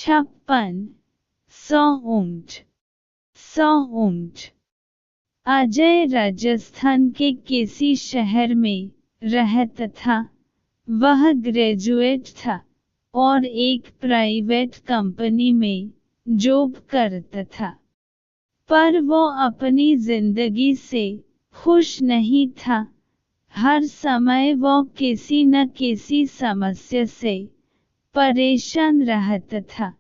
56 100 ऊंट 100 ऊंट। अजय राजस्थान के किसी शहर में रहता था। वह ग्रेजुएट था और एक प्राइवेट कंपनी में जॉब करता था, पर वो अपनी जिंदगी से खुश नहीं था। हर समय वो किसी न किसी समस्या से परेशान रहता था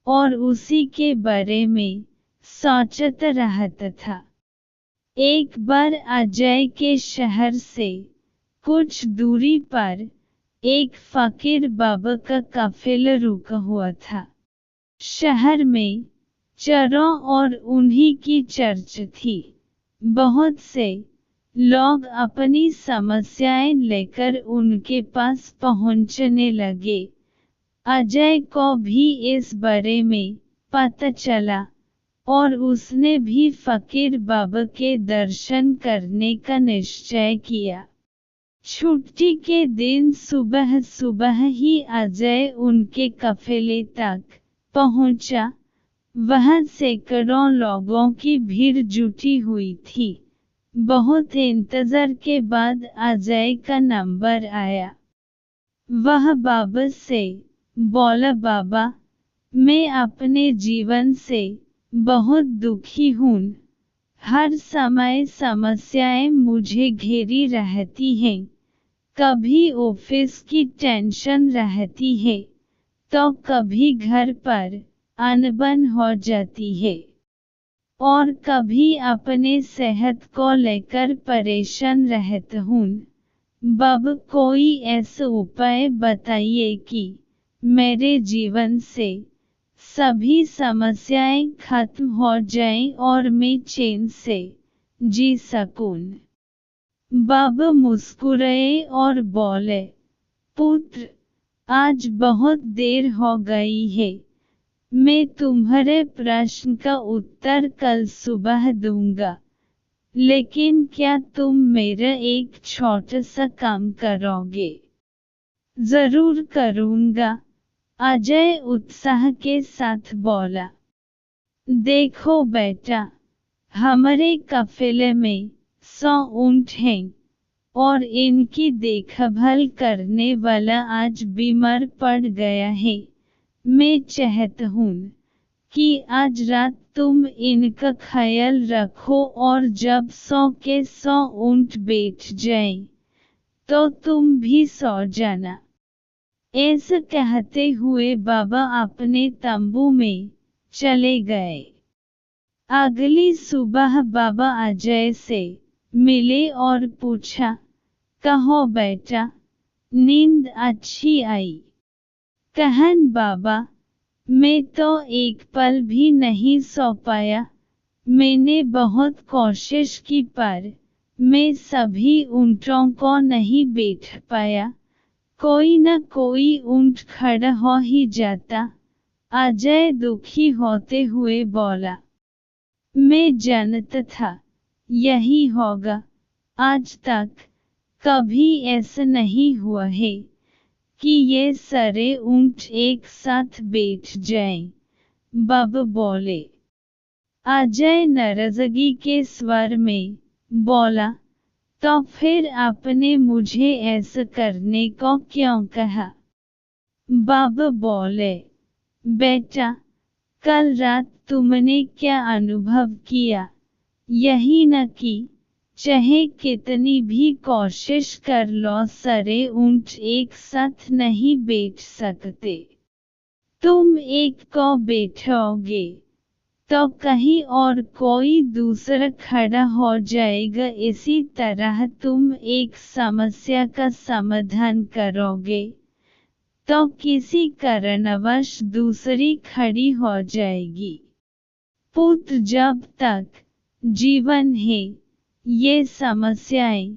और उसी के बारे में सोचता रहता था। एक बार अजय के शहर से कुछ दूरी पर एक फकीर बाबा का काफिला रुका हुआ था। शहर में चरों और उन्हीं की चर्चा थी। बहुत से लोग अपनी समस्याएं लेकर उनके पास पहुंचने लगे। अजय को भी इस बारे में पता चला और उसने भी फकीर बाबा के दर्शन करने का निश्चय किया। छुट्टी के दिन सुबह सुबह ही अजय उनके काफिले तक पहुंचा। वहां सैकड़ों लोगों की भीड़ जुटी हुई थी। बहुत इंतजार के बाद अजय का नंबर आया। वह बाबा से बोला, बाबा, मैं अपने जीवन से बहुत दुखी हूँ। हर समय समस्याएं मुझे घेरी रहती हैं। कभी ऑफिस की टेंशन रहती है तो कभी घर पर अनबन हो जाती है और कभी अपने सेहत को लेकर परेशान रहता हूँ। बाबा, कोई ऐसा उपाय बताइए कि मेरे जीवन से सभी समस्याएं खत्म हो जाएं और मैं चैन से जी सकूं। बाबा मुस्कुराए और बोले, पुत्र, आज बहुत देर हो गई है। मैं तुम्हारे प्रश्न का उत्तर कल सुबह दूंगा, लेकिन क्या तुम मेरा एक छोटा सा काम करोगे? जरूर करूंगा, अजय उत्साह के साथ बोला। देखो बेटा, हमारे काफिले में 100 ऊंट हैं और इनकी देखभाल करने वाला आज बीमार पड़ गया है। मैं चाहता हूँ कि आज रात तुम इनका ख्याल रखो और जब 100 के 100 ऊंट बैठ जाएं, तो तुम भी सो जाना। ऐसा कहते हुए बाबा अपने तंबू में चले गए। अगली सुबह बाबा अजय से मिले और पूछा, कहो बेटा, नींद अच्छी आई? कहन, बाबा, मैं तो एक पल भी नहीं सो पाया। मैंने बहुत कोशिश की पर मैं सभी ऊंटों को नहीं बैठ पाया। कोई न कोई ऊंट खड़ा हो ही जाता। अजय दुखी होते हुए बोला, मैं जानता था यही होगा। आज तक कभी ऐसा नहीं हुआ है कि ये सारे ऊंट एक साथ बैठ जाएं। बाबा बोले। अजय नाराजगी के स्वर में बोला, तो फिर आपने मुझे ऐसा करने को क्यों कहा? बाबा बोले, बेटा, कल रात तुमने क्या अनुभव किया, यही न कि चाहे कितनी भी कोशिश कर लो सारे ऊंट एक साथ नहीं बैठ सकते। तुम एक को बैठोगे तो कहीं और कोई दूसरा खड़ा हो जाएगा। इसी तरह तुम एक समस्या का समाधान करोगे तो किसी कारणवश दूसरी खड़ी हो जाएगी। पुत्र, जब तक जीवन है ये समस्याएं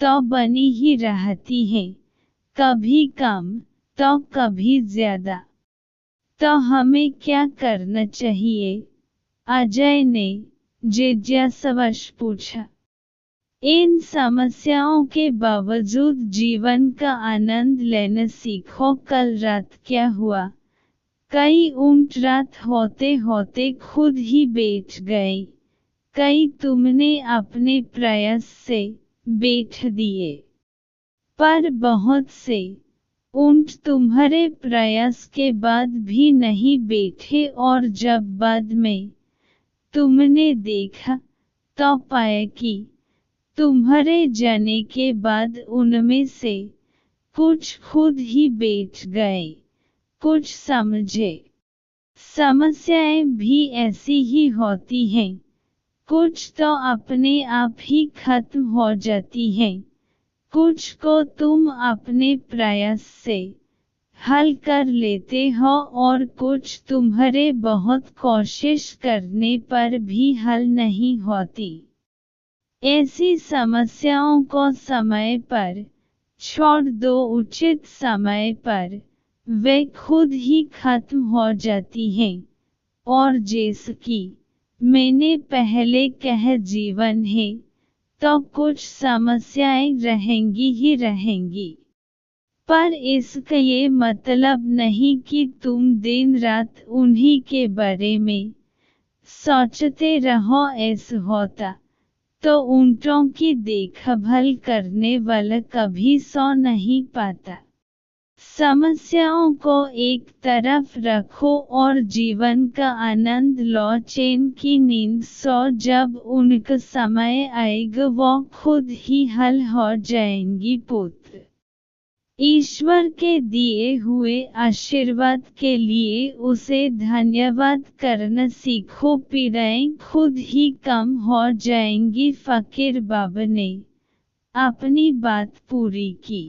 तो बनी ही रहती हैं, कभी कम तो कभी ज्यादा। तो हमें क्या करना चाहिए? अजय ने जिज्ञासावश पूछा। इन समस्याओं के बावजूद जीवन का आनंद लेना सीखो। कल रात क्या हुआ, कई ऊंट रात होते होते खुद ही बैठ गए, कई तुमने अपने प्रयास से बैठ दिए। पर बहुत से ऊंट तुम्हारे प्रयास के बाद भी नहीं बैठे और जब बाद में तुमने देखा तो पाया कि तुम्हारे जाने के बाद उनमें से कुछ खुद ही बैठ गए, कुछ समझे। समस्याएं भी ऐसी ही होती हैं, कुछ तो अपने आप ही खत्म हो जाती हैं, कुछ को तुम अपने प्रयास से हल कर लेते हो और कुछ तुम्हारे बहुत कोशिश करने पर भी हल नहीं होती। ऐसी समस्याओं को समय पर छोड़ दो, उचित समय पर वे खुद ही खत्म हो जाती हैं। और जैसे कि मैंने पहले कहा, जीवन है तो कुछ समस्याएं रहेंगी ही रहेंगी, पर इसका ये मतलब नहीं कि तुम दिन रात उन्हीं के बारे में सोचते रहो। ऐसा होता तो ऊंटों की देखभाल करने वाला कभी सो नहीं पाता। समस्याओं को एक तरफ रखो और जीवन का आनंद लो, चैन की नींद सो। जब उनका समय आएगा वो खुद ही हल हो जाएंगी। पुत्र ईश्वर के दिए हुए आशीर्वाद के लिए उसे धन्यवाद करना सीखो, पीड़ाएं खुद ही कम हो जाएंगी। फकीर बाबा ने अपनी बात पूरी की।